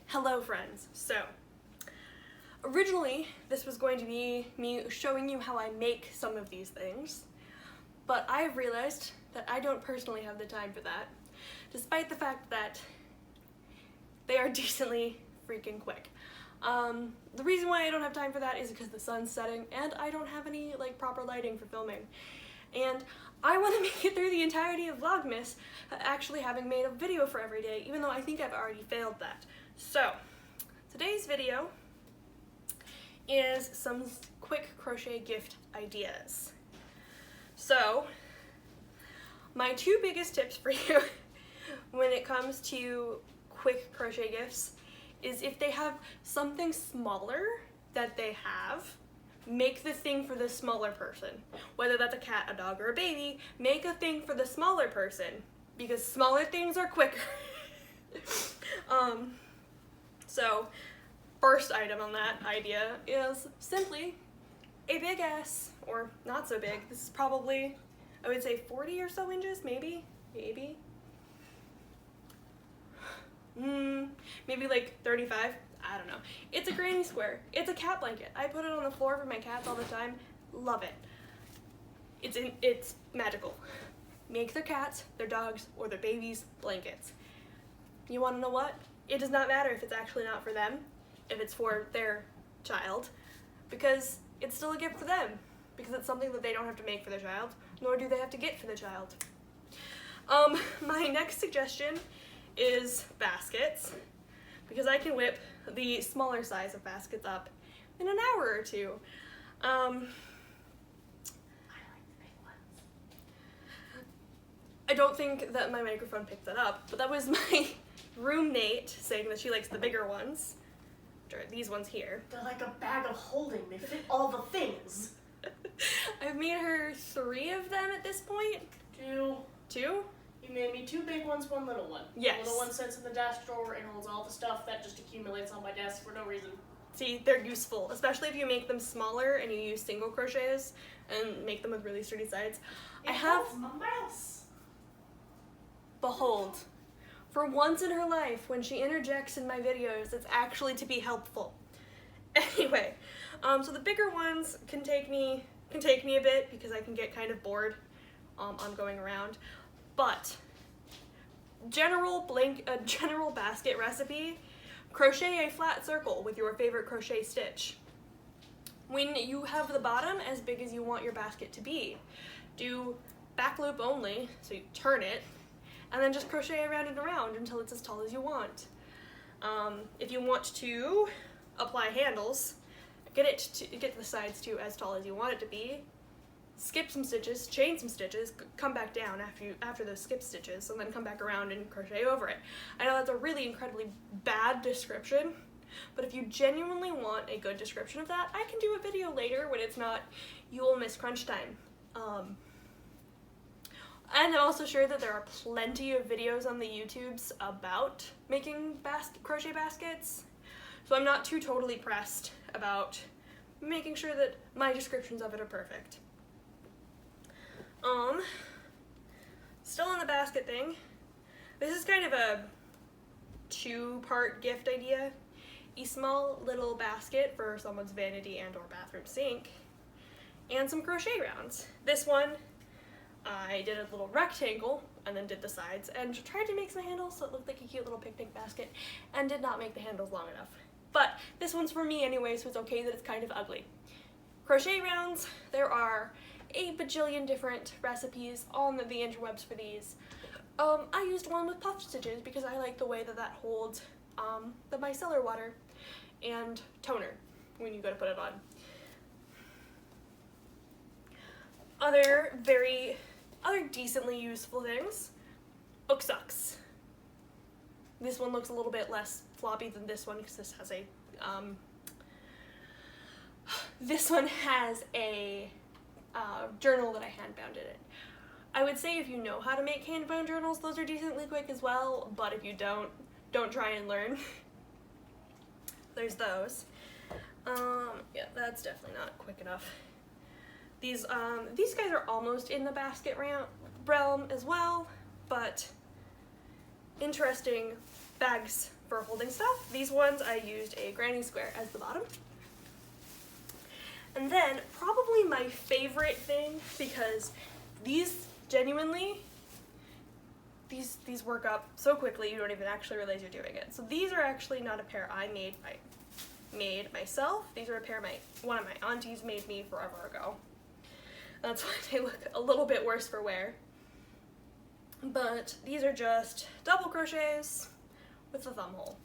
Hello friends. So, originally this was going to be me showing you how I make some of these things, but I've realized that I don't personally have the time for that, despite the fact that they are decently freaking quick. The reason why I don't have time for that is because the sun's setting and I don't have any proper lighting for filming. And I want to make it through the entirety of Vlogmas actually having made a video for every day, even though I think I've already failed that. So, today's video is some quick crochet gift ideas. So, my two biggest tips for you when it comes to quick crochet gifts is if they have something smaller that they have, make the thing for the smaller person. Whether that's a cat, a dog, or a baby, make a thing for the smaller person because smaller things are quicker. So, first item on that idea is simply a big ass, or not so big. This is probably, I would say 40 or so inches, maybe. Maybe like 35. I don't know. It's a granny square. It's a cat blanket. I put it on the floor for my cats all the time. Love it. It's magical. Make their cats, their dogs, or their babies blankets. You want to know what? It does not matter if it's actually not for them, if it's for their child, because it's still a gift for them, because it's something that they don't have to make for their child, nor do they have to get for the child. My next suggestion is baskets, because I can whip the smaller size of baskets up in an hour or two. I like the big ones. I don't think that my microphone picked that up, but that was my roommate saying that she likes the bigger ones, which are these ones here. They're like a bag of holding. They fit all the things. I've made her 3 of them at this point. 2. 2? You made me 2 big ones, 1 little one. Yes. The little one sits in the desk drawer and holds all the stuff that just accumulates on my desk for no reason. See, they're useful, especially if you make them smaller and you use single crochets and make them with really sturdy sides. It has a mouse. Behold, for once in her life, when she interjects in my videos, it's actually to be helpful. Anyway, so the bigger ones can take me a bit because I can get kind of bored on going around. But general basket recipe: crochet a flat circle with your favorite crochet stitch. When you have the bottom as big as you want your basket to be, do back loop only, so you turn it, and then just crochet around and around until it's as tall as you want. If you want to apply handles, get the sides to as tall as you want it to be. Skip some stitches, chain some stitches, come back down after those skip stitches, and then come back around and crochet over it. I know that's a really incredibly bad description, but if you genuinely want a good description of that, I can do a video later when it's not Yule miss crunch time. And I'm also sure that there are plenty of videos on the YouTubes about making crochet baskets, so I'm not too totally pressed about making sure that my descriptions of it are perfect. Still on the basket thing, this is kind of a 2-part gift idea. A small little basket for someone's vanity and or bathroom sink, and some crochet rounds. This one, I did a little rectangle and then did the sides and tried to make some handles so it looked like a cute little picnic basket and did not make the handles long enough. But this one's for me anyway, so it's okay that it's kind of ugly. Crochet rounds, there are a bajillion different recipes on the interwebs for these. I used one with puff stitches because I like the way that holds the micellar water and toner when you go to put it on. Other decently useful things: book socks. This one looks a little bit less floppy than this one because this has a journal that I hand bound in it. I would say if you know how to make hand bound journals, those are decently quick as well, but if you don't try and learn. There's those. Yeah, that's definitely not quick enough. These guys are almost in the basket realm as well, but interesting bags for holding stuff. These ones I used a granny square as the bottom. And then probably my favorite thing, because these genuinely, these work up so quickly you don't even actually realize you're doing it. So these are actually not a pair I made myself. These are a pair one of my aunties made me forever ago. That's why they look a little bit worse for wear. But these are just double crochets with a thumb hole.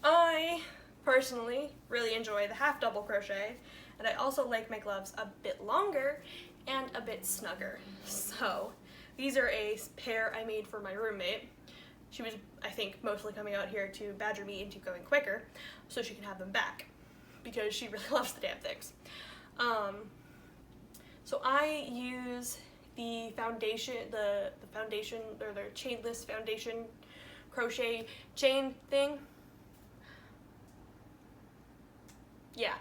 I personally really enjoy the half double crochet, and I also like my gloves a bit longer and a bit snugger. So these are a pair I made for my roommate. She was, I think, mostly coming out here to badger me into going quicker so she can have them back, because she really loves the damn things. So I use the foundation, the foundation, or the chainless foundation crochet chain thing. Yeah,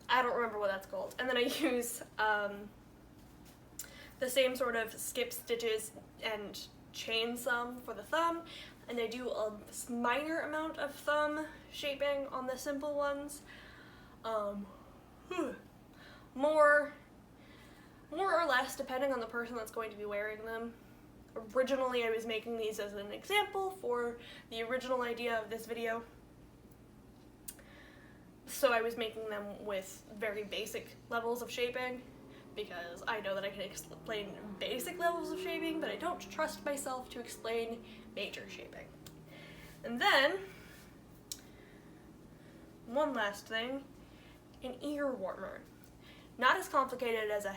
I don't remember what that's called. And then I use the same sort of skip stitches and chain some for the thumb, and I do a minor amount of thumb shaping on the simple ones. More or less depending on the person that's going to be wearing them. Originally I was making these as an example for the original idea of this video, so I was making them with very basic levels of shaping, because I know that I can explain basic levels of shaping, but I don't trust myself to explain major shaping. And then, one last thing, an ear warmer. Not as complicated as a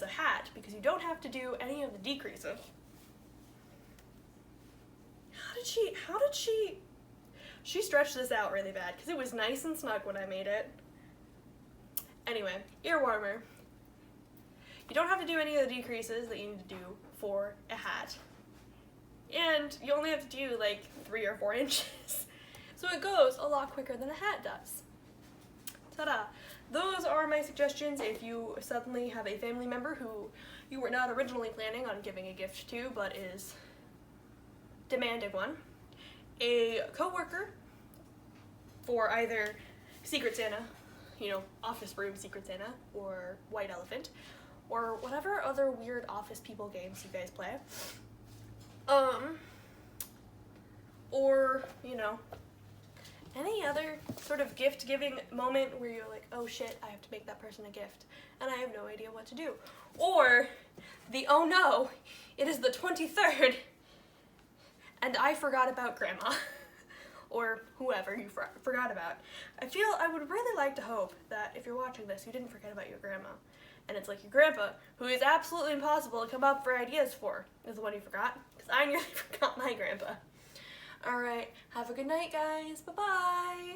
hat, because you don't have to do any of the decreases. How did she stretched this out really bad, because it was nice and snug when I made it. Anyway, ear warmer. You don't have to do any of the decreases that you need to do for a hat. And you only have to do like 3 or 4 inches. So it goes a lot quicker than a hat does. Ta-da! Those are my suggestions if you suddenly have a family member who you were not originally planning on giving a gift to, but is demanding one. A coworker for either Secret Santa, office room Secret Santa, or White Elephant, or whatever other weird office people games you guys play. Or, any other sort of gift-giving moment where you're like, oh shit, I have to make that person a gift, and I have no idea what to do. Or the, oh no, it is the 23rd, and I forgot about Grandma, or whoever you forgot about. I would really like to hope that if you're watching this, you didn't forget about your grandma. And it's like your grandpa, who is absolutely impossible to come up for ideas for, is the one you forgot, because I nearly forgot my grandpa. Alright, have a good night, guys. Bye-bye.